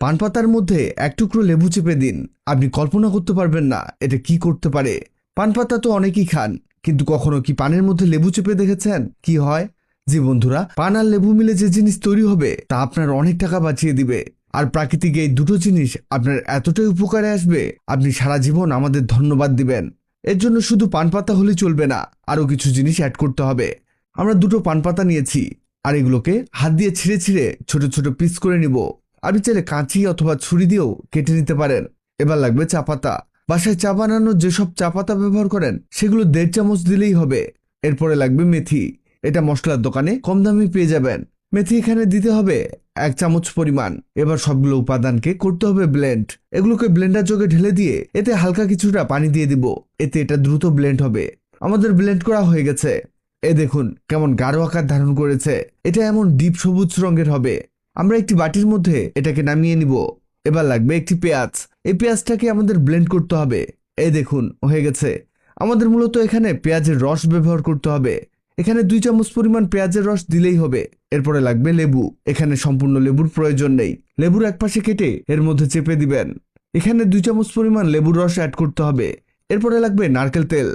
পান পাতার মধ্যে এক টুকরো লেবু চেপে দিন। আপনি কল্পনা করতে পারবেন না এটা কি করতে পারে। পান পাতা তো অনেকেই খান, কিন্তু কখনো কি পানের মধ্যে লেবু চেপে দেখেছেন কি হয়? জি বন্ধুরা, পান আর লেবু মিলে যে জিনিস তৈরি হবে তা আপনার অনেক টাকা বাঁচিয়ে দিবে। আর প্রাকৃতিক এই দুটো জিনিস আপনার এতটাই উপকারে আসবে, আপনি সারা জীবন আমাদের ধন্যবাদ দিবেন। এর জন্য শুধু পান পাতা হলে চলবে না, আরো কিছু জিনিস অ্যাড করতে হবে। আমরা দুটো পান পাতা নিয়েছি, আর এগুলোকে হাত দিয়ে ছিঁড়ে ছিঁড়ে ছোট ছোট পিস করে নিব। আপনি চাইলে কাঁচি অথবা ছুরি দিয়েও কেটে নিতে পারেন। এবার লাগবে চা পাতা। বাসায় চা বানানোর যেসব চা পাতা ব্যবহার করেন সেগুলো 1.5 চামচ দিলেই হবে। এরপরে লাগবে মেথি। এটা মশলার দোকানে কম দামে পেয়ে যাবেন। মেথি এখানে দিতে হবে 1 চামচ পরিমাণ। এবার সবগুলো উপাদানকে করতে হবে ব্লেন্ড। এগুলোকে ব্লেন্ডার জগে ঢেলে দিয়ে এতে হালকা কিছুটা পানি দিয়ে দিব। এতে এটা দ্রুত ব্লেন্ড হবে। আমাদের ব্লেন্ড করা হয়ে গেছে। এ দেখুন কেমন গাঢ় আকার ধারণ করেছে। এটা এমন ডিপ সবুজ রঙের হবে। আমরা একটি বাটির মধ্যে এটাকে নামিয়ে নিব। এবার লাগবে একটি পেঁয়াজ। এই পেঁয়াজটাকে আমাদের ব্লেন্ড করতে হবে। এই দেখুন হয়ে গেছে। আমাদের মূলত এখানে পেঁয়াজের রস ব্যবহার করতে হবে। এখানে 2 চামচ পরিমাণ পেঁয়াজের রস দিলেই হবে। এরপরে লাগবে লেবু। এখানে সম্পূর্ণ লেবুর প্রয়োজন নেই। লেবুর এক পাশে কেটে এর মধ্যে চেপে দিবেন। এখানে 2 চামচ পরিমাণ লেবুর রস অ্যাড করতে হবে। এরপরে লাগবে নারকেল তেল।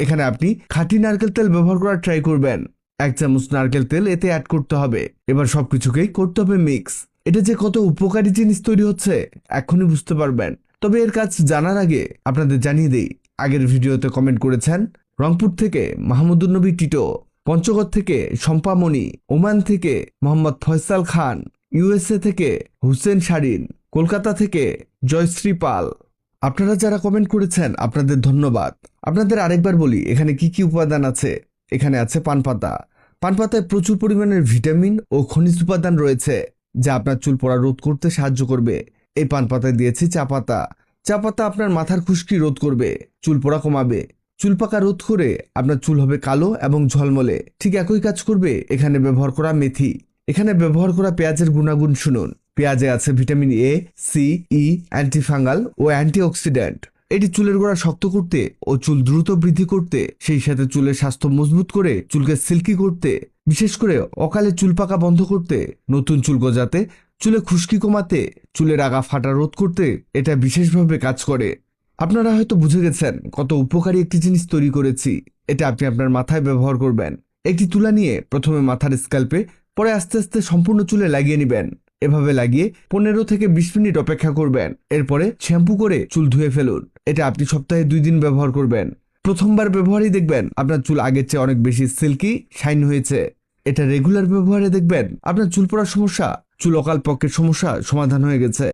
এখানে আপনি খাঁটি নারকেল তেল ব্যবহার করার ট্রাই করবেন। 1 চামচ নারকেল তেল এতে অ্যাড করতে হবে। এবার সবকিছুকেই করতে হবে মিক্স। এটা যে কত উপকারী জিনিস তৈরি হচ্ছে এখনই বুঝতে পারবেন। তবে এর কাজ জানার আগে আপনাদের জানিয়ে দেই, আগের ভিডিওতে কমেন্ট করেছেন রংপুর থেকে মাহমুদুর নবী টিটো, পঞ্চগড় থেকে শম্পামণি, ওমান থেকে মোহাম্মদ ফয়সাল খান, ইউএসএ থেকে হুসেন শারিন, কলকাতা থেকে জয়শ্রী পাল। আপনারা যারা কমেন্ট করেছেন আপনাদের ধন্যবাদ। আপনাদের আরেকবার বলি এখানে কি কি উপাদান আছে। এখানে আছে পান পাতা। পান পাতায় প্রচুর পরিমাণের ভিটামিন ও খনিজ উপাদান রয়েছে, যা আপনার চুল পড়া রোধ করতে সাহায্য করবে। এই পান পাতায় দিয়েছি চা পাতা। চা পাতা আপনার মাথার খুশকি রোধ করবে, চুল পড়া কমাবে, চুল পাকা রোধ করে আপনার চুল হবে কালো এবং ঝলমলে। ঠিক একই কাজ করবে এখানে ব্যবহার করা মেথি। এখানে ব্যবহার করা পেঁয়াজের গুণাগুণ শুনুন। পেঁয়াজে আছে vitamin A, C, E, antifungal ও অ্যান্টিঅক্সিডেন্ট। এটি চুলের গোড়া শক্ত করতে ও চুল দ্রুত বৃদ্ধি করতে, সেই সাথে চুলের স্বাস্থ্য মজবুত করে চুলকে সিল্কি করতে, বিশেষ করে অকালে চুল পাকা বন্ধ করতে, নতুন চুল গজাতে, চুলে খুশকি কমাতে, চুলের আগা ফাটা রোধ করতে এটা বিশেষভাবে কাজ করে। আপনারা হয়তো বুঝে গেছেন কত উপকারী একটি জিনিস তৈরি করেছি। এটা আপনি আপনার মাথায় ব্যবহার করবেন। একটি তুলা নিয়ে প্রথমে মাথার স্ক্যাল্পে, পরে আস্তে আস্তে সম্পূর্ণ চুলে লাগিয়ে নেবেন। এভাবে লাগিয়ে 15 থেকে 20 মিনিট অপেক্ষা করবেন। এরপরে শ্যাম্পু করে চুল ধুয়ে ফেলুন। এটা আপনি সপ্তাহে 2 দিন ব্যবহার করবেন। প্রথমবার ব্যবহারই দেখবেন আপনার চুল আগের চেয়ে অনেক বেশি সিল্কি শাইন হয়েছে। এটা রেগুলার ব্যবহারে দেখবেন আপনার চুল পড়ার সমস্যা, চুল অকাল পক্ষের সমস্যা সমাধান হয়ে গেছে।